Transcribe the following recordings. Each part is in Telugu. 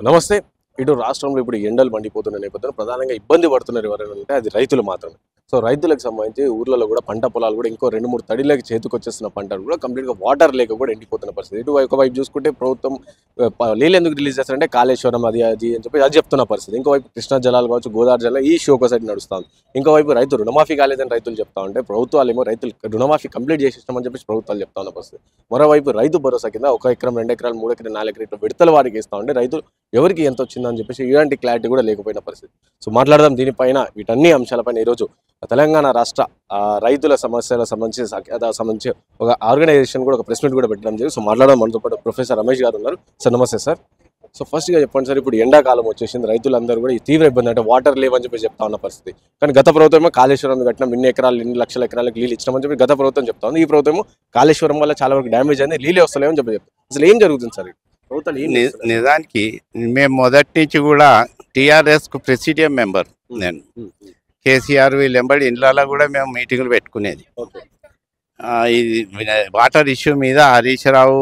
నమస్తే. ఇటు రాష్ట్రంలో ఇప్పుడు ఎండలు మండిపోతున్న నేపథ్యంలో ప్రధానంగా ఇబ్బంది పడుతున్నారు ఎవరైనా అంటే అది రైతులు మాత్రమే. సో రైతులకు సంబంధించి ఊర్లలో కూడా పంట పొలాలు కూడా ఇంకో 2, 3 తడిలకి చేతికొచ్చేస్తున్న పంటలు కూడా కంప్లీట్‌గా వాటర్ లేక కూడా ఎండిపోతున్న పరిస్థితి. ఇటు ఒకవైపు చూసుకుంటే ప్రభుత్వం నీళ్ళు ఎందుకు రిలీజ్ చేస్తారంటే కాళేశ్వరం అది అది అని చెప్పి అది చెప్తున్న పరిస్థితి. ఇంకోవైపు కృష్ణా జలాలు కావచ్చు, గోదావరి జలాలు ఈ ఇష్యూ ఒక సైడ్ నడుస్తా ఉంది. ఇంకోవైపు రైతు రుణమాఫీ కాలేదని రైతులు చెప్తా ఉంటే ప్రభుత్వాలేమో రైతులు రుణమాఫీ కంప్లీట్ చేసేసినామని చెప్పేసి ప్రభుత్వాలు చెప్తా ఉన్న పరిస్థితి. మరోవైపు రైతు భరోసా కింద 1 ఎకరం, 2 ఎకరాలు, 3 ఎకరాలు, 4 ఎకరాలు విడతల వారికి ఇస్తా ఉంటే రైతులు ఎవరికి ఎంత వచ్చిందని చెప్పేసి ఇలాంటి క్లారిటీ కూడా లేకపోయిన పరిస్థితి. సో మాట్లాడదాం దీనిపైన వీటన్ని అంశాలపైన ఈరోజు తెలంగాణ రాష్ట్ర రైతుల సమస్యలకు సంబంధించి ఒక ఆర్గనైజేషన్ కూడా ఒక ప్రెస్ మీట్ కూడా పెట్టడం జరిగింది. సో మాట్లాడడం మనతో పాటు ప్రొఫెసర్ రమేష్ గారు ఉన్నారు. సార్ నమస్తే సార్. సో ఫస్ట్గా చెప్పండి సార్, ఇప్పుడు ఎండాకాలం వచ్చేసింది, రైతులందరూ కూడా ఈ తీవ్ర ఇబ్బంది అంటే వాటర్ లేవని చెప్పి చెప్తా ఉన్న పరిస్థితి. కానీ గత ప్రభుత్వమో కాళేశ్వరం కట్టినాం, ఇన్ని ఎకరాలు ఇన్ని లక్షల ఎకరాలకు నీళ్ళు ఇచ్చినామని చెప్పి గత ప్రభుత్వం చెప్తా ఉంది. ఈ ప్రభుత్వం కాళేశ్వరం వల్ల చాలా వరకు డ్యామేజ్ అయింది, నీళ్ళే వస్తలేమని చెప్పి చెప్తాం. అసలు ఏం జరుగుతుంది సార్? నిజానికి మేము మొదటి నుంచి కూడా టీఆర్ఎస్ కు ప్రెసిడియం మెంబర్. నేను కేసీఆర్ వీళ్ళెంబడి ఇండ్లలో కూడా మేము మీటింగులు పెట్టుకునేది. ఇది వాటర్ ఇష్యూ మీద హరీష్ రావు,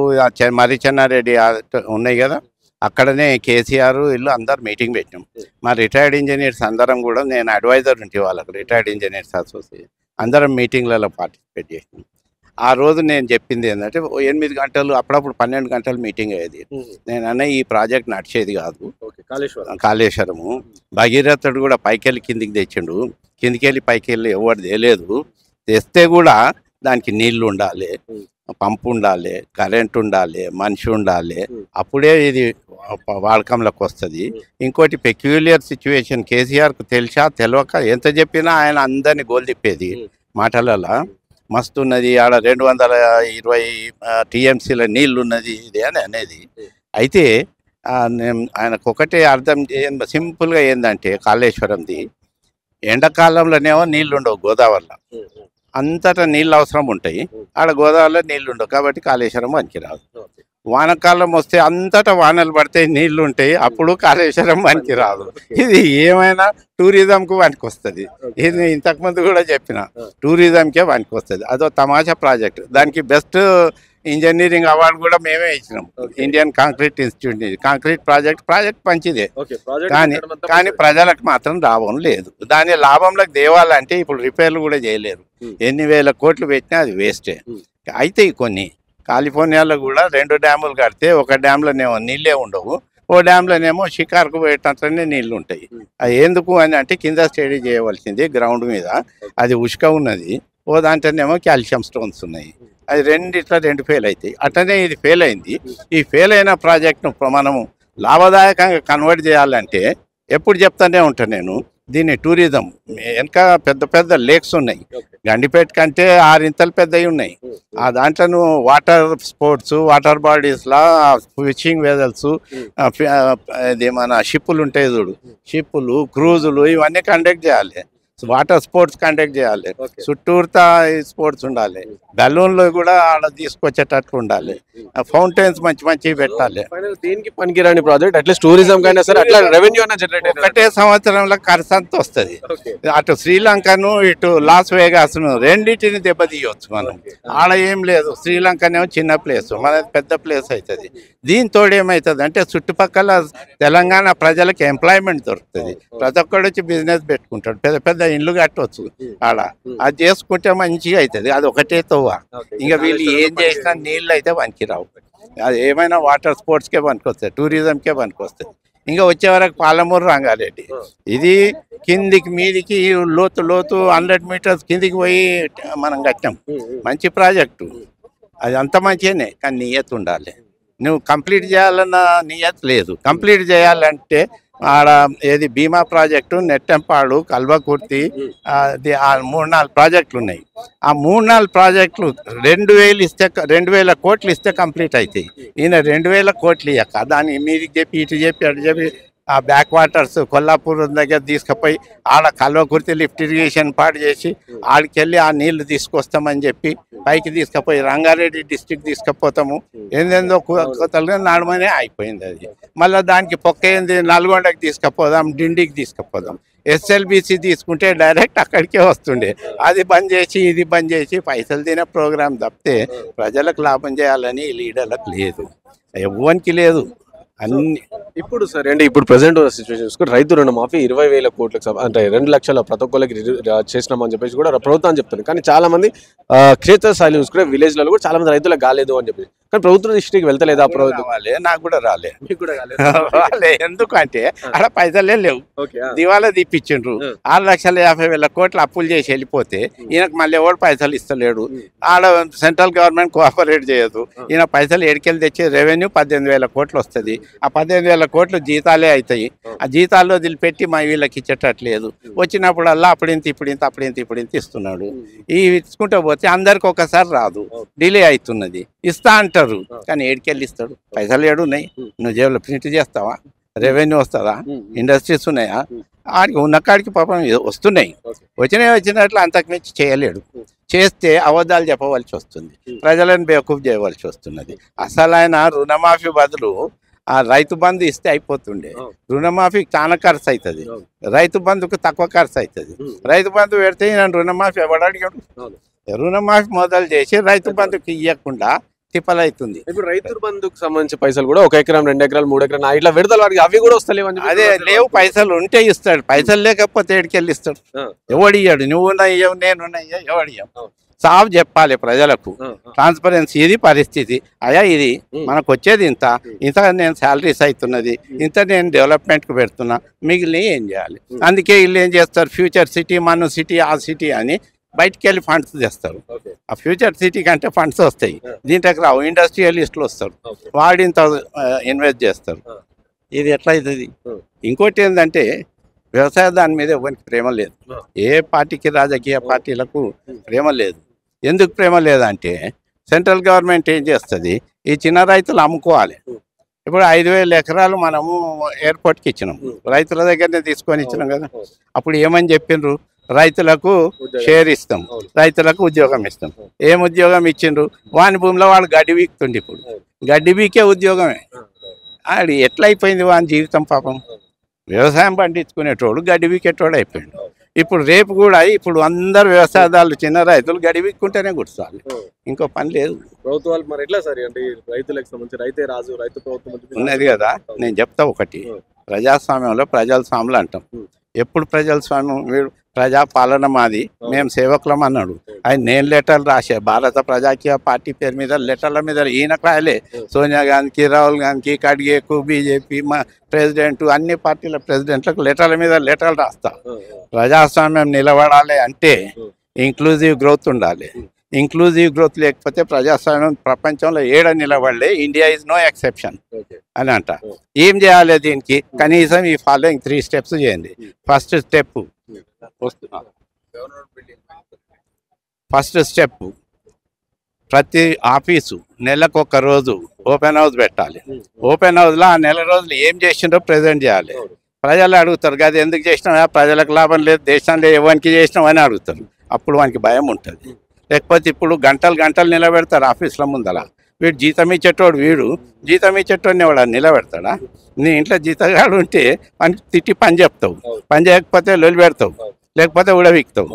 మర్రిచెన్నారెడ్డి ఉన్నాయి కదా, అక్కడనే కేసీఆర్ వీళ్ళు అందరు మీటింగ్ పెట్టినాం. మా రిటైర్డ్ ఇంజనీర్స్ అందరం కూడా, నేను అడ్వైజర్ ఉంటే వాళ్ళకు రిటైర్డ్ ఇంజనీర్స్ అసోసియేషన్, అందరం మీటింగ్లలో పార్టిసిపేట్ చేసినాం. ఆ రోజు నేను చెప్పింది ఏంటంటే 8 గంటలు, అప్పుడప్పుడు 12 గంటలు మీటింగ్ అయ్యేది. నేను అన్న ఈ ప్రాజెక్ట్ నడిచేది కాదు. కాళేశ్వరము భగీరథుడు కూడా పైకెళ్ళి కిందికి తెచ్చిండు, కిందికెళ్ళి పైకెళ్ళి ఎవరు తేలేదు. తెస్తే కూడా దానికి నీళ్లు ఉండాలి, పంపు ఉండాలి, కరెంట్ ఉండాలి, మనిషి ఉండాలి, అప్పుడే ఇది వాడకంలోకి వస్తుంది. ఇంకోటి పెక్యులియర్ సిచ్యువేషన్, కేసీఆర్కు తెలిసా తెలియక ఎంత చెప్పినా ఆయన అందరినీ గోల్ తిప్పేది మాటలలో. మస్తు ఉన్నది ఆడ 220 టీఎంసీల నీళ్ళు ఉన్నది ఇది అని అనేది. అయితే ఆయనకు ఒకటే అర్థం సింపుల్గా ఏంటంటే, కాళేశ్వరంది ఎండాకాలంలోనేమో నీళ్ళు ఉండవు, గోదావరిలో అంతటా నీళ్ళు అవసరం ఉంటాయి, ఆడ గోదావరిలో నీళ్ళు ఉండవు, కాబట్టి కాళేశ్వరం పనికిరాదు. వానకాలం వస్తే అంతటా వానలు పడతాయి, నీళ్లు ఉంటాయి, అప్పుడు కాళేశ్వరం పనికిరాదు. ఇది ఏమైనా టూరిజంకు పనికొస్తుంది. ఇది ఇంతకుముందు కూడా చెప్పిన, టూరిజంకే పనికొస్తుంది. అదో తమాషా ప్రాజెక్ట్. దానికి బెస్ట్ ఇంజనీరింగ్ అవార్డు కూడా మేమే ఇచ్చినాం, ఇండియన్ కాంక్రీట్ ఇన్స్టిట్యూట్ నుంచి. కాంక్రీట్ ప్రాజెక్ట్ మంచిదే, కానీ ప్రజలకు మాత్రం లాభం లేదు. దాని లాభంలోకి తేవాలంటే ఇప్పుడు రిపేర్లు కూడా చేయలేరు. ఎన్ని వేల కోట్లు పెట్టినా అది వేస్టే. అయితే కొన్ని కాలిఫోర్నియాలో కూడా 2 డ్యాములు కడితే ఒక డ్యాంలోనేమో నీళ్ళే ఉండవు, ఓ డ్యాంలోనేమో షికార్కు పోయేటట్లనే నీళ్లు ఉంటాయి. అది ఎందుకు అని అంటే కింద స్టడీ చేయవలసింది గ్రౌండ్ మీద, అది ఉష్క ఉన్నది, ఓ దాంట్లోనేమో కాల్షియం స్టోన్స్ ఉన్నాయి. అది రెండు ఫెయిల్ అవుతాయి. అట్లనే ఇది ఫెయిల్ అయింది. ఈ ఫెయిల్ అయిన ప్రాజెక్ట్ను మనము లాభదాయకంగా కన్వర్ట్ చేయాలంటే ఎప్పుడు చెప్తానే ఉంటాను నేను, దీన్ని టూరిజం. వెనక పెద్ద పెద్ద లేక్స్ ఉన్నాయి, గండిపేట కంటే 6 ఇంతలు పెద్దవి ఉన్నాయి. ఆ దాంట్లో వాటర్ స్పోర్ట్స్, వాటర్ బాడీస్లా ఫిషింగ్ వెజల్స్, ఇది మన షిప్పులు ఉంటాయి చూడు, షిప్పులు, క్రూజులు, ఇవన్నీ కండక్ట్ చేయాలి. వాటర్ స్పోర్ట్స్ కండక్ట్ చేయాలి, చుట్టూరుతా స్పోర్ట్స్ ఉండాలి, బెలూన్లు కూడా ఆడ తీసుకొచ్చేటట్టు ఉండాలి, ఫౌంటైన్స్ మంచి పెట్టాలి. దీనికి పనికిరాని ప్రాజెక్ట్ అట్లీస్ట్ టూరిజం కైనా సరే అట్లా రెవెన్యూ అన్న జనరేట్ ఒకటే సంవత్సరంలో ఖర్చు అంత వస్తుంది. అటు శ్రీలంకను ఇటు లాస్ వేగాస్ను రెండింటిని దెబ్బతీయవచ్చు మనం. ఆడ ఏం లేదు, శ్రీలంకనేమో చిన్న ప్లేస్, మనది పెద్ద ప్లేస్ అవుతుంది. దీంతో ఏమవుతుంది అంటే చుట్టుపక్కల తెలంగాణ ప్రజలకు ఎంప్లాయ్మెంట్ దొరుకుతుంది, ప్రతి ఒక్కడు వచ్చి బిజినెస్ పెట్టుకుంటాడు, పెద్ద పెద్ద ఇండ్లు కట్టవచ్చు ఆడ. అది చేసుకుంటే మంచిగా అవుతుంది. అది ఒకటే తోవ. ఇంకా వీళ్ళు ఏం చేసినా నీళ్ళు అయితే పనికిరావు. అది ఏమైనా వాటర్ స్పోర్ట్స్కే పనికొస్తుంది, టూరిజంకే పనికొస్తుంది. ఇంకా వచ్చే వరకు పాలమూరు రంగారెడ్డి, ఇది కిందికి మీదికి లోతు 100 మీటర్స్ కిందికి పోయి మనం కట్టాం. మంచి ప్రాజెక్టు, అది అంత మంచిగానే, కానీ నియత్ ఉండాలి. నువ్వు కంప్లీట్ చేయాలన్న నియత్ లేదు. కంప్లీట్ చేయాలంటే ఆడ ఏది భీమా ప్రాజెక్టు, నెట్టెంపాడు, కల్వకుర్తి, ఆ 3-4 ప్రాజెక్టులు ఉన్నాయి. ఆ 3-4 ప్రాజెక్టులు 2,000 కోట్లు ఇస్తే కంప్లీట్ అవుతాయి. ఈయన 2,000 కోట్లు ఇవ్వక దాన్ని మీదికి చెప్పి ఇటు చెప్పి అటు చెప్పి ఆ బ్యాక్ వాటర్స్ కొల్లాపూర్ దగ్గర తీసుకుపోయి ఆడ కల్వకుర్తి లిఫ్ట్ ఇరిగేషన్ పాటు చేసి ఆడికెళ్ళి ఆ నీళ్లు తీసుకొస్తామని చెప్పి పైకి తీసుకుపోయి రంగారెడ్డి డిస్టిక్ తీసుకుపోతాము. ఏందేందో కొత్తలుగా నడమనే అయిపోయింది. అది మళ్ళీ దానికి పొక్క ఏంది, నల్గొండకి తీసుకుపోదాం, డిండికి తీసుకుపోదాం. ఎస్ఎల్బిసి తీసుకుంటే డైరెక్ట్ అక్కడికే వస్తుండే. అది బంద్ చేసి ఇది బంద్ చేసి పైసలు తినే ప్రోగ్రాం తప్పితే ప్రజలకు లాభం చేయాలని లీడర్లకు లేదు, ఎవ్వరికి లేదు. అన్ని. ఇప్పుడు సరే అంటే ఇప్పుడు ప్రెసెంట్ ఉన్న సిచ్యువేషన్ చూసుకుంటే రైతు రుణమాఫీ 20,000 కోట్లకు అంటే 2 లక్షల ప్రతి ఒక్కరికి చేసినామని చెప్పేసి కూడా ప్రభుత్వం చెప్తుంది. కానీ చాలా మంది క్షేత్రస్థాయిలో చూసుకుంటే విలేజ్లలో కూడా చాలా మంది రైతులకు కాలేదు అని చెప్పి, కానీ ప్రభుత్వ దృష్టికి వెళ్తలేదా? రావాలి, నాకు కూడా రాలే. మీకు కూడా కాలేదు. రాలే ఎందుకంటే అక్కడ పైసలే లేవు, ఓకే. దివాలా తీపిచ్చిండ్రు. 6,50,000 కోట్లు అప్పులు చేసి వెళ్ళిపోతే ఈయనకు మళ్ళీ ఎవడు పైసలు ఇస్తలేడు. ఆడ సెంట్రల్ గవర్నమెంట్ కోఆపరేట్ చేయదు. ఈయన పైసలు ఎడికెళ్ళి తెచ్చి రెవెన్యూ 18,000 కోట్లు వస్తుంది. ఆ 18,000 కోట్లు జీతాలే అవుతాయి. ఆ జీతాల్లో వదిలిపెట్టి మా వీళ్ళకి ఇచ్చేటట్లేదు. వచ్చినప్పుడల్లా అప్పుడింత ఇప్పుడింత అప్పుడింత ఇప్పుడింత ఇస్తున్నాడు. ఈ ఇచ్చుకుంటూ పోతే అందరికి ఒకసారి రాదు, డిలే అవుతున్నది. ఇస్తా అంటారు కానీ ఏడికెళ్ళి ఇస్తాడు? పైసలు ఏడున్నాయి? నువ్వు జేబులో ప్రింట్ చేస్తావా? రెవెన్యూ వస్తుందా? ఇండస్ట్రీస్ ఉన్నాయా? ఆడికి ఉన్న కాడికి పాపం వస్తున్నాయి. వచ్చినట్లు అంతకుమించి చేయలేడు. చేస్తే అబద్ధాలు చెప్పవలసి వస్తుంది, ప్రజలను బేవకూఫ్ చేయవలసి వస్తున్నది. అసలు ఆయన రుణమాఫీ బదులు ఆ రైతు బంధు ఇస్తే అయిపోతుండే. రుణమాఫీకి చాలా ఖర్చు అవుతుంది, రైతు బంధుకు తక్కువ ఖర్చు అవుతుంది. రైతు బంధు పెడితే నేను రుణమాఫీ ఎవడు అడిగాడు? రుణమాఫీ మొదలు చేసి రైతు బంధుకి ఇవ్వకుండా తిప్పలవుతుంది. ఇప్పుడు రైతు బంధుకు సంబంధించి పైసలు కూడా 1 ఎకరం 2 ఎకరాలు 3 ఎకరాలు ఇట్లా విడతలు వాడికి అవి కూడా వస్తలేవని చెప్పి. అదే లేవు, పైసలు ఉంటే ఇస్తాడు, పైసలు లేకపోతే ఎడికెళ్ళి ఇస్తాడు? ఎవడు ఇయ్యాడు? నువ్వు ఇయ్యవు, నేనున్నాయ్యా, ఎవడు ఇయ్యవు? సాఫ్ చెప్పాలి ప్రజలకు, ట్రాన్స్పరెన్సీ. ఇది పరిస్థితి అయ్యా, ఇది మనకు వచ్చేది ఇంత ఇంత, నేను శాలరీస్ అవుతున్నది ఇంత, నేను డెవలప్మెంట్కి పెడుతున్నా, మిగిలిన ఏం చేయాలి? అందుకే వీళ్ళు ఏం చేస్తారు, ఫ్యూచర్ సిటీ, మన సిటీ, ఆ సిటీ అని బయటికి వెళ్ళి ఫండ్స్ తెస్తారు. ఆ ఫ్యూచర్ సిటీ కంటే ఫండ్స్ వస్తాయి, దీంట్లోకి రావు. ఇండస్ట్రియలిస్టులు వస్తారు, వాడింత ఇన్వెస్ట్ చేస్తారు. ఇది ఎట్లా అవుతుంది? ఇంకోటి ఏంటంటే వ్యవసాయ దాని మీద ఎవరికి ప్రేమ లేదు. ఏ పార్టీకి, రాజకీయ పార్టీలకు ప్రేమ లేదు. ఎందుకు ప్రేమ లేదంటే సెంట్రల్ గవర్నమెంట్ ఏం చేస్తుంది, ఈ చిన్న రైతులు అమ్ముకోవాలి. ఇప్పుడు 5,000 ఎకరాలు మనము ఎయిర్పోర్ట్కి ఇచ్చినాం, రైతుల దగ్గరనే తీసుకొని ఇచ్చినాం కదా. అప్పుడు ఏమని చెప్పిండ్రు, రైతులకు షేర్ ఇస్తాం, రైతులకు ఉద్యోగం ఇస్తాం. ఏం ఉద్యోగం ఇచ్చిండ్రు? వాని భూమిలో వాడు గడ్డి వీక్తుండే. ఇప్పుడు గడ్డి వీకే ఉద్యోగమే. అది ఎట్లా అయిపోయింది వాని జీవితం? పాపం వ్యవసాయం పండించుకునేటోడు గడ్డి వీకేటోడు అయిపోయింది. ఇప్పుడు రేపు కూడా ఇప్పుడు అందరు వ్యవసాయదారులు, చిన్న రైతులు గడ్డి వీక్కుంటేనే కూర్చోవాలి, ఇంకో పని లేదు. ప్రభుత్వాలు మరి ఎట్లా సరే అంటే రైతులకు సంబంధించి రైతే రాజు, రైతు ప్రభుత్వం ఉన్నది కదా. నేను చెప్తా ఒకటి, ప్రజాస్వామ్యంలో ప్రజల స్వాములు అంటాం. ఎప్పుడు ప్రజల స్వామ్యం? వీడు ప్రజా పాలన మాది, మేము సేవకులం అన్నాడు. ఆయన నేను లెటర్లు రాసే, భారత ప్రజాకీయ పార్టీ పేరు మీద లెటర్ల మీద ఈయనకు రాయలే. సోనియా గాంధీకి, రాహుల్ గాంధీకి, ఖడ్గేకు, బీజేపీ, మా ప్రెసిడెంట్, అన్ని పార్టీల ప్రెసిడెంట్లకు లెటర్ల మీద లెటర్లు రాస్తా. ప్రజాస్వామ్యం నిలబడాలి అంటే ఇంక్లూజివ్ గ్రోత్ ఉండాలి. ఇంక్లూజివ్ గ్రోత్ లేకపోతే ప్రజాస్వామ్యం ప్రపంచంలో ఏడ నిలబడలే. ఇండియా ఈజ్ నో ఎక్సెప్షన్ అని అంట. ఏం చేయాలి దీనికి? కనీసం ఈ ఫాలోయింగ్ 3 స్టెప్స్ చేయండి. ఫస్ట్ స్టెప్ ప్రతి ఆఫీసు నెలకు 1 రోజు ఓపెన్ హౌస్ పెట్టాలి. ఓపెన్ హౌస్లో ఆ నెల రోజులు ఏం చేసిండో ప్రెజెంట్ చేయాలి. ప్రజలు అడుగుతారు, అది ఎందుకు చేసినావా, ప్రజలకు లాభం లేదు, దేశంలో ఎవరికి చేసినావు అని అడుగుతారు. అప్పుడు వానికి భయం ఉంటుంది. లేకపోతే ఇప్పుడు గంటలు గంటలు నిలబెడతారు ఆఫీసుల ముందల. వీడు జీతం ఇచ్చేటోడు, వీడు జీతం ఇచ్చేటోడిని ఎవడ నిలబెడతాడా? నీ ఇంట్లో జీతగాడు ఉంటే వానికి తిట్టి పని చెప్తావు, పని చేయకపోతే లొలి పెడతావు, లేకపోతే ఉడవిక్తావు.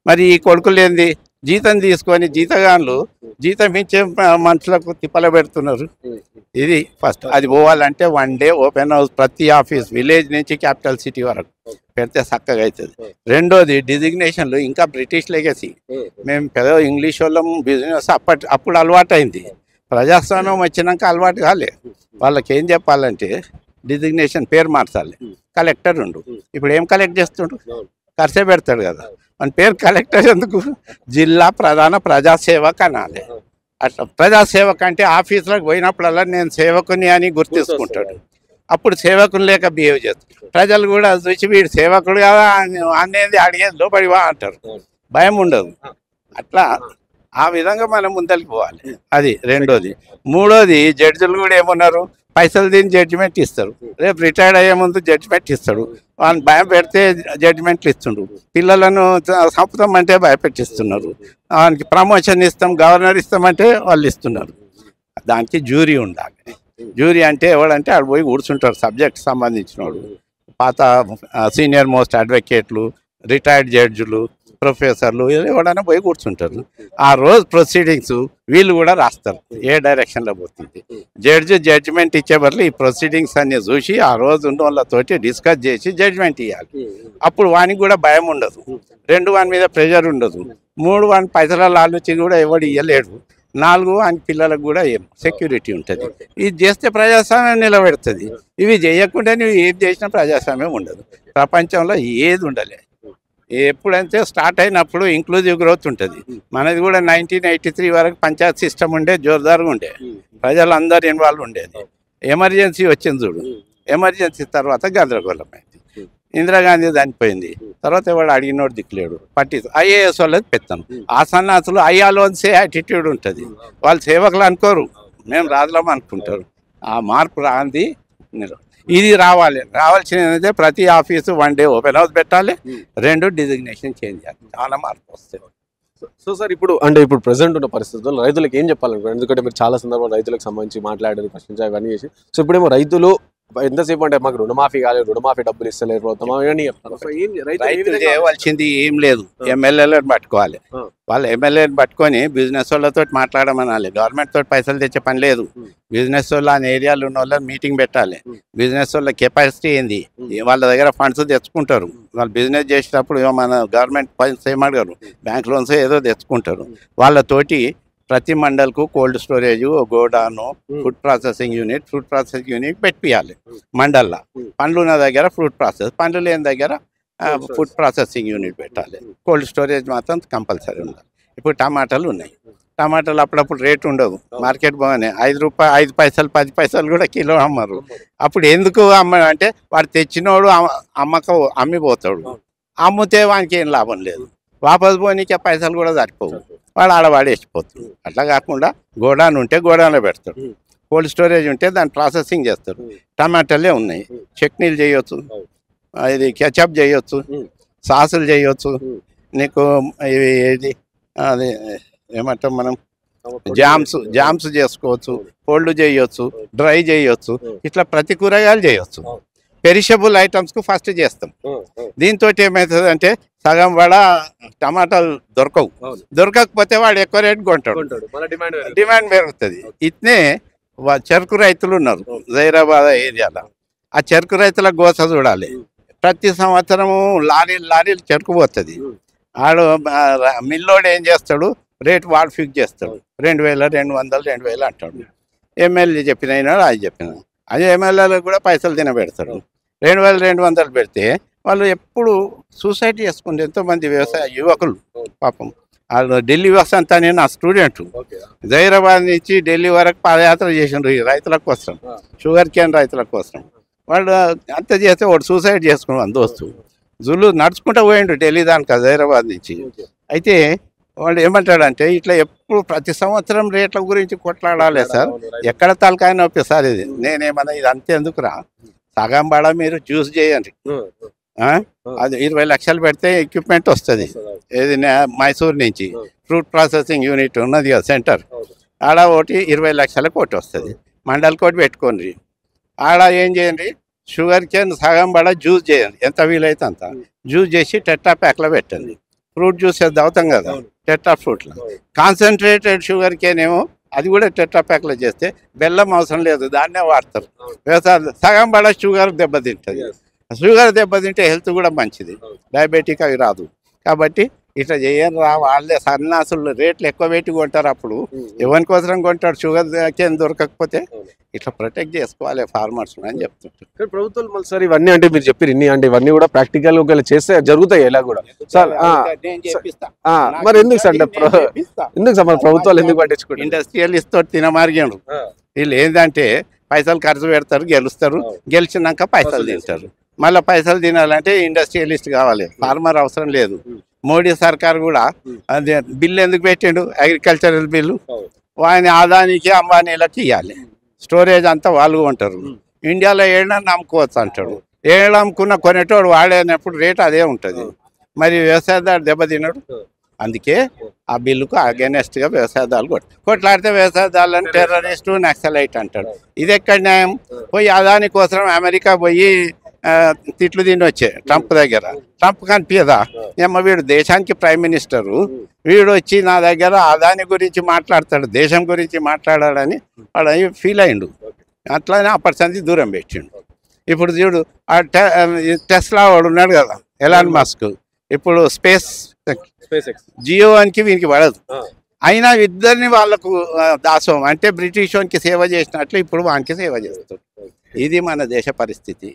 మరి ఈ కొడుకులు ఏంది, జీతం తీసుకొని జీతగాన్లు జీతం ఇచ్చే మనుషులకు తిప్పల పెడుతున్నారు. ఇది ఫస్ట్. అది పోవాలంటే 1 డే ఓపెన్ హౌస్ ప్రతి ఆఫీస్, విలేజ్ నుంచి క్యాపిటల్ సిటీ వరకు పెడితే చక్కగా అవుతుంది. రెండోది డిజిగ్నేషన్లు, ఇంకా బ్రిటిష్ లెగసీ. మేము పెద్ద ఇంగ్లీష్ వాళ్ళం, బిజినెస్ అప్పుడు అలవాటు అయింది. ప్రజాస్వామ్యం వచ్చినాక అలవాటు కాలే. వాళ్ళకి ఏం చెప్పాలంటే డిజిగ్నేషన్ పేరు మార్చాలి. కలెక్టర్ ఉండు, ఇప్పుడు ఏం కలెక్ట్ చేస్తుండ్రు? ఖర్చే పెడతాడు కదా, మన పేరు కలెక్టర్ ఎందుకు? జిల్లా ప్రధాన ప్రజాసేవక్ అనాలి. అట్లా ప్రజాసేవక్ అంటే ఆఫీసులకు పోయినప్పుడల్లా నేను సేవకుని అని గుర్తించుకుంటాడు. అప్పుడు సేవకుని లేక బిహేవ్ చేస్తాడు. ప్రజలు కూడా చూసి వీడు సేవకుడు కదా అనేది అడిగేది లోపడివా అంటారు, భయం ఉండదు. అట్లా ఆ విధంగా మనం ముందరికి పోవాలి. అది రెండోది. మూడోది, జడ్జిలు కూడా ఏమన్నారు, పైసలు దీన్ని జడ్జిమెంట్ ఇస్తారు. రేపు రిటైర్డ్ అయ్యే ముందు జడ్జిమెంట్ ఇస్తాడు. వాళ్ళని భయం పెడితే జడ్జిమెంట్లు ఇస్తుండ్రు. పిల్లలను చంపుతామంటే భయపెట్టిస్తున్నారు. వానికి ప్రమోషన్ ఇస్తాం, గవర్నర్ ఇస్తామంటే వాళ్ళు ఇస్తున్నారు. దానికి జ్యూరీ ఉండాలి. జ్యూరీ అంటే ఎవడంటే ఆడు పోయి కూర్చుంటారు, సబ్జెక్ట్ సంబంధించిన వాడు, పాత సీనియర్ మోస్ట్ అడ్వకేట్లు, రిటైర్డ్ జడ్జిలు, ప్రొఫెసర్లు ఎవడైనా పోయి కూర్చుంటారు. ఆ రోజు ప్రొసీడింగ్స్ వీళ్ళు కూడా రాస్తారు ఏ డైరెక్షన్లో పోతుంది. జడ్జిమెంట్ ఇచ్చే బదులు ఈ ప్రొసీడింగ్స్ అన్ని చూసి ఆ రోజు ఉన్న వాళ్ళతోటి డిస్కస్ చేసి జడ్జిమెంట్ ఇవ్వాలి. అప్పుడు వానికి కూడా భయం ఉండదు, 2 వాని మీద ప్రెషర్ ఉండదు, 3 వాని పైసల ఆలోచన కూడా ఎవడు ఇవ్వలేడు, 4 వాని పిల్లలకు కూడా సెక్యూరిటీ ఉంటుంది. ఇది చేస్తే ప్రజాస్వామ్యం నిలబెడుతుంది. ఇవి చేయకుండా నువ్వు ఏది చేసినా ప్రజాస్వామ్యం ఉండదు. ప్రపంచంలో ఏది ఉండలే. ఎప్పుడైతే స్టార్ట్ అయినప్పుడు ఇంక్లూజివ్ గ్రోత్ ఉంటుంది. మనది కూడా 1983 వరకు పంచాయత్ సిస్టమ్ ఉండే, జోర్దార్గా ఉండే, ప్రజలందరూ ఇన్వాల్వ్ ఉండేది. ఎమర్జెన్సీ వచ్చింది చూడు, ఎమర్జెన్సీ తర్వాత గందరగోళం అయింది. ఇందిరాగాంధీ చనిపోయింది, తర్వాత ఎవడు అడిగినోడు దిక్కులేడు, ఐఏఎస్ వాళ్ళది పెత్తనం. ఆ సన్నాసులు అయ్యాలోన్సే యాటిట్యూడ్ ఉంటుంది, వాళ్ళు సేవకులు అనుకోరు, మేము రాజులం అనుకుంటారు. ఆ మార్పు రాంది ఇది రావాల్సినది. ప్రతి ఆఫీసు 1 డే ఓపెన్ హౌస్ పెట్టాలి, 2 డిజిగ్నేషన్ చేంజ్ చేయాలి, చాలా మార్పు వస్తాయి. సో సార్ ఇప్పుడు ఇప్పుడు ప్రెసెంట్ ఉన్న పరిస్థితుల్లో రైతులకు ఏం చెప్పాలనుకుంటున్నారు? ఎందుకంటే మీరు చాలా సందర్భాలు రైతులకు సంబంధించి మాట్లాడారు, ప్రశ్నించారు, ఇవన్నీ చేసి. సో ఇప్పుడేమో రైతులు ఎంతసేపు అంటే మాకు రుణమాఫీ కాలేదు, రుణమాఫీ డబ్బులు ఇస్తలేరు ప్రభుత్వం అని చెప్తారు. సో రైతులు చేయవలసింది ఏం లేదు, ఎమ్మెల్యేలను పట్టుకోవాలి. వాళ్ళు ఎమ్మెల్యేని పట్టుకొని బిజినెస్ వాళ్ళతో మాట్లాడమనాలి. గవర్నమెంట్ తోటి పైసలు తెచ్చే పని లేదు. బిజినెస్ వాళ్ళు ఆ ఏరియాలో ఉన్న వాళ్ళని మీటింగ్ పెట్టాలి. బిజినెస్ వాళ్ళ కెపాసిటీ ఏంది, వాళ్ళ దగ్గర ఫండ్స్ తెచ్చుకుంటారు. వాళ్ళు బిజినెస్ చేసేటప్పుడు మన గవర్నమెంట్ ఫండ్స్ ఏమడగారు, బ్యాంక్ లోన్స్ ఏదో తెచ్చుకుంటారు. వాళ్ళతోటి ప్రతి మండల్కు cold storage, godown, food processing unit పెట్టియాలి మండల్లో. పండ్లు ఉన్న దగ్గర ఫ్రూట్ ప్రాసెస్, పండ్లు లేని దగ్గర ఫుడ్ ప్రాసెసింగ్ యూనిట్ పెట్టాలి. కోల్డ్ స్టోరేజ్ మాత్రం కంపల్సరీ ఉండాలి. ఇప్పుడు టమాటాలు ఉన్నాయి, టమాటాలు అప్పుడప్పుడు రేటు ఉండదు, మార్కెట్ బాగానే 5 రూపాయలు 5 పైసలు 10 పైసలు కూడా కిలో అమ్మరు. అప్పుడు ఎందుకు అంటే వాడు తెచ్చినోడు అమ్మిపోతాడు, అమ్మితే వానికి ఏం లాభం లేదు, వాపస్ పోనీకే పైసలు కూడా సరిపోవు, వాడు ఆడవాడేసిపోతుంది. అట్లా కాకుండా గోడాన్ ఉంటే గోడాన్లో పెడతాడు, కోల్డ్ స్టోరేజ్ ఉంటే దాన్ని ప్రాసెసింగ్ చేస్తారు. టమాటాలే ఉన్నాయి, చట్నీలు చేయొచ్చు, ఇది కెచప్ చేయొచ్చు, సాసులు చేయొచ్చు, నీకు ఇవి ఏది అది ఏమంటాం మనం జామ్స్ చేసుకోవచ్చు, కోల్డ్ చేయొచ్చు, డ్రై చేయొచ్చు, ఇట్లా ప్రతి కూరగాయలు చేయొచ్చు. పెరిషబుల్ ఐటమ్స్కు ఫస్ట్ చేస్తాం. దీంతో ఏమవుతుంది అంటే సగం వాడ టమాటాలు దొరకకపోతే వాడు ఎక్కువ రేటు కొంటాడు, డిమాండ్ పెరుగుతుంది. ఇట్నే చెరుకు రైతులు ఉన్నారు జైరాబాద్ ఏరియాలో. ఆ చెరుకు రైతుల గోస చూడాలి. ప్రతి సంవత్సరము లారీలు చెరుకు పోతుంది. ఆడు మిల్లోడు ఏం చేస్తాడు, రేటు వాడు ఫిక్స్ చేస్తాడు, 2000, 200, 2000 అంటాడు. ఎమ్మెల్యే చెప్పిన అది చెప్పిన అదే ఎమ్మెల్యేలకు కూడా పైసలు తినబెడతాడు. 2000, 200 పెడితే వాళ్ళు ఎప్పుడు సూసైడ్ చేసుకుంటే ఎంతోమంది వ్యవసాయ యువకులు పాపం. వాళ్ళు ఢిల్లీ వసంత అని నా స్టూడెంట్, జైరాబాద్ నుంచి ఢిల్లీ వరకు పాదయాత్ర చేసిండ్రు ఈ రైతుల కోసం, షుగర్ కేన్ రైతుల కోసం. వాళ్ళు అంత చేస్తే వాడు సూసైడ్ చేసుకున్నాడు దోస్తు. జులు నడుచుకుంటూ పోయిండు ఢిల్లీ దానికి జైరాబాద్ నుంచి. అయితే వాడు ఏమంటాడంటే ఇట్లా ఎప్పుడు ప్రతి సంవత్సరం రేట్ల గురించి కొట్లాడాలి సార్, ఎక్కడ తలకాయ నొప్పి సార్ ఇది. నేనేమన్నా ఇది అంతే ఎందుకురా, సగం బడ మీరు చూస్ చేయండి, అది 20 లక్షలు పెడితే ఎక్విప్మెంట్ వస్తుంది. ఏది మైసూర్ నుంచి ఫ్రూట్ ప్రాసెసింగ్ యూనిట్ ఉన్నది కదా సెంటర్, ఆడ ఒకటి 20 లక్షలకు ఒకటి వస్తుంది. మండల్ కోటి పెట్టుకోండి, ఆడ ఏం చేయండి, షుగర్ కేన్ సగం బడ జ్యూస్ చేయండి, ఎంత వీలైతే అంత జ్యూస్ చేసి టెట్రా ప్యాక్లో పెట్టండి. ఫ్రూట్ జ్యూస్ అవుతాం కదా టెట్రా ఫ్రూట్లో, కాన్సన్ట్రేటెడ్ షుగర్ కేన్ ఏమో అది కూడా టెట్రా ప్యాక్లో చేస్తే బెల్లం అవసరం లేదు, దాన్నే వాడతారు. వ్యవసాయం సగం బడ షుగర్ దెబ్బతింటుంది. షుగర్ దెబ్బతింటే హెల్త్ కూడా మంచిది, డయాబెటిక్ అవి రాదు. కాబట్టి ఇట్లా చేయని వాళ్ళే సన్నాసులు రేట్లు ఎక్కువ పెట్టి కొంటారు. అప్పుడు ఎవరి కోసం కొంటాడు, షుగర్ కేన్ దొరకకపోతే. ఇట్లా ప్రొటెక్ట్ చేసుకోవాలి ఫార్మర్స్ అని చెప్తుంటారు ప్రభుత్వాలు. మళ్ళీ సార్ ఇవన్నీ అంటే మీరు చెప్పారు ఇన్ని అంటే ఇవన్నీ కూడా ప్రాక్టికల్ గా చేస్తే జరుగుతాయి ఎలా కూడా సార్. మరి ఎందుకు సార్ ఎందుకు సార్ మన ప్రభుత్వాలు ఎందుకు పట్టించుకుంటారు? ఇండస్ట్రియలిస్ట్ తోటి తినమార్గాడు. వీళ్ళు ఏంటంటే పైసలు ఖర్చు పెడతారు, గెలుస్తారు, గెలిచినాక పైసలు తింటారు. మళ్ళీ పైసలు తినాలంటే ఇండస్ట్రియలిస్ట్ కావాలి, ఫార్మర్ అవసరం లేదు. మోడీ సర్కార్ కూడా అదే బిల్లు ఎందుకు పెట్టిండు, అగ్రికల్చరల్ బిల్లు, ఆయన ఆదానికి అంబానీలకు ఇవ్వాలి, స్టోరేజ్ అంతా వాళ్ళు ఉంటారు. ఇండియాలో ఏడన్నా అమ్ముకోవచ్చు అంటాడు, ఏడు అమ్ముకున్న కొనేటోడు వాడేనప్పుడు రేటు అదే ఉంటుంది. మరి వ్యవసాయదారు దెబ్బతిన్నాడు. అందుకే ఆ బిల్లుకు అగెనెస్ట్గా వ్యవసాయదారులు కొట్లాడితే వ్యవసాయదారులను టెర్రరిస్టు, నక్సలైట్ అంటాడు. ఇది ఎక్కడ న్యాయం? పోయి అదాని కోసం అమెరికా పోయి తిట్లు తిని వచ్చే ట్రంప్ దగ్గర. ట్రంప్ కనిపించదా? ఏమో వీడు దేశానికి ప్రైమ్ మినిస్టరు, వీడు వచ్చి నా దగ్గర అదాని గురించి మాట్లాడతాడు, దేశం గురించి మాట్లాడాలని వాడు ఫీల్ అయిండు. అట్లానే అప్పటి సంది దూరం పెట్టిండు. ఇప్పుడు చూడు టెస్లా వాడు ఉన్నాడు కదా, ఎలాన్ మస్క్, ఇప్పుడు స్పేస్ జియో అనికి వీనికి పడదు. అయినా ఇద్దరిని వాళ్ళకు దాసోహం అంటే బ్రిటిష్ వానికి సేవ చేసినట్లు ఇప్పుడు వానికి సేవ చేస్తారు. ఇది మన దేశ పరిస్థితి.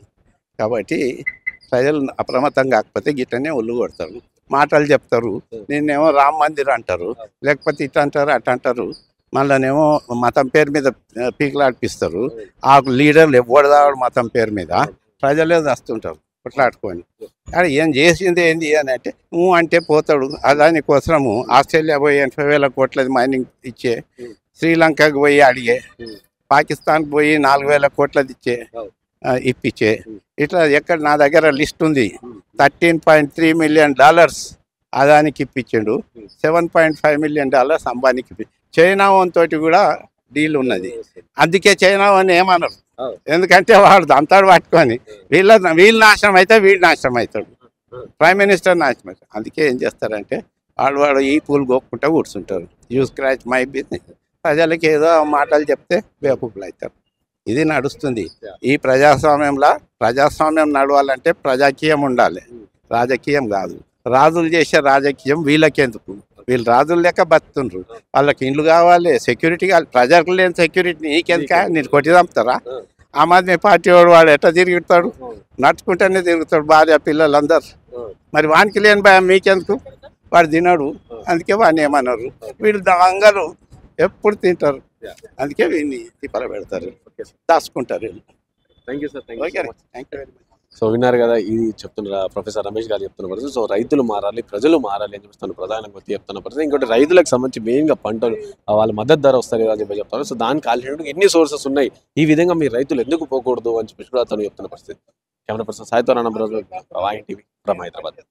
కాబట్టి ప్రజలు అప్రమత్తం కాకపోతే గిట్టనే ఒళ్ళు కొడతారు, మాటలు చెప్తారు. నిన్నేమో రామ్ మందిర్ అంటారు, లేకపోతే ఇట్ అంటారు అట్ అంటారు. మళ్ళనేమో మతం పేరు మీద పీకులాడిపిస్తారు. ఆ లీడర్లు ఎవడదాడు మతం పేరు మీద ప్రజలే వస్తుంటారు కొట్లాడుకొని. కానీ ఏం చేసింది ఏంది అని అంటే అంటే పోతాడు. దాని కోసము ఆస్ట్రేలియా పోయి 80,000 కోట్ల మైనింగ్ ఇచ్చే, శ్రీలంకకు పోయి అడిగే, పాకిస్తాన్కి పోయి 4,000 కోట్లది ఇప్పించే. ఇట్లా ఎక్కడ నా దగ్గర లిస్ట్ ఉంది. $13.3 మిలియన్ అదానికి ఇప్పించిండు, $7.5 మిలియన్ అంబానీకి. చైనా తోటి కూడా డీల్ ఉన్నది. అందుకే చైనా అని ఏమన్నారు, ఎందుకంటే వాడు దంతాడు పట్టుకొని వీళ్ళు నాశనం అయితే వీడు నాశనం అవుతాడు, ప్రైమ్ మినిస్టర్ నాశనం అవుతాడు. అందుకే ఏం చేస్తారంటే వాడు ఈ పూలు గోక్కుంటూ కూర్చుంటారు. You scratch my business. ప్రజలకి ఏదో మాటలు చెప్తే బేవకూపులు అవుతారు. ఇది నడుస్తుంది ఈ ప్రజాస్వామ్యం నడవాలంటే ప్రజాకీయం ఉండాలి, రాజకీయం కాదు. రాజులు చేసే రాజకీయం వీళ్ళకెందుకు? వీళ్ళు రాజులు లెక్క బతుకుండ్రు, వాళ్ళకి ఇండ్లు కావాలి, సెక్యూరిటీ కావాలి. ప్రజలకు లేని సెక్యూరిటీ నీకెందుక? నేను కొట్టి చంపుతారా? ఆమ్ ఆద్మీ పార్టీ వాడు ఎట్లా తిరుగుతాడు? నడుచుకుంటేనే తిరుగుతాడు, భార్య పిల్లలందరూ. మరి వానికి లేని భయం మీకెందుకు? వాడు తినడు, అందుకే వాడిని ఏమన్నారు. వీళ్ళు దొంగలు ఎప్పుడు తింటారు, అందుకే వీడిని తిప్పలు పెడతారు, దాచుకుంటారు. Thank you sir. Okay, thank you very much. So విన్నారు కదా, ఇది చెప్తున్న ప్రొఫెసర్ రమేష్ గారు చెప్తున్న పరిస్థితి. సో రైతులు మారాలి, ప్రజలు మారాలి అని చెప్తాను ప్రధానంగా చెప్తున్న పరిస్థితి. ఇంకోటి రైతులకు సంబంధించి మెయిన్గా పంటలు వాళ్ళ మద్దతు ధర వస్తుంది కదా అని చెప్పి చెప్తారు. సో దానికి కాల్సినట్టు ఎన్ని సోర్సెస్ ఉన్నాయి, ఈ విధంగా మీ రైతులు ఎందుకు పోకూడదు అని చెప్పి కూడా అతను చెప్తున్న పరిస్థితి. కెమెరా పర్సన్ సాయితో రాణా, వాయి టీవీ, ఫ్రమ్ హైదరాబాద్.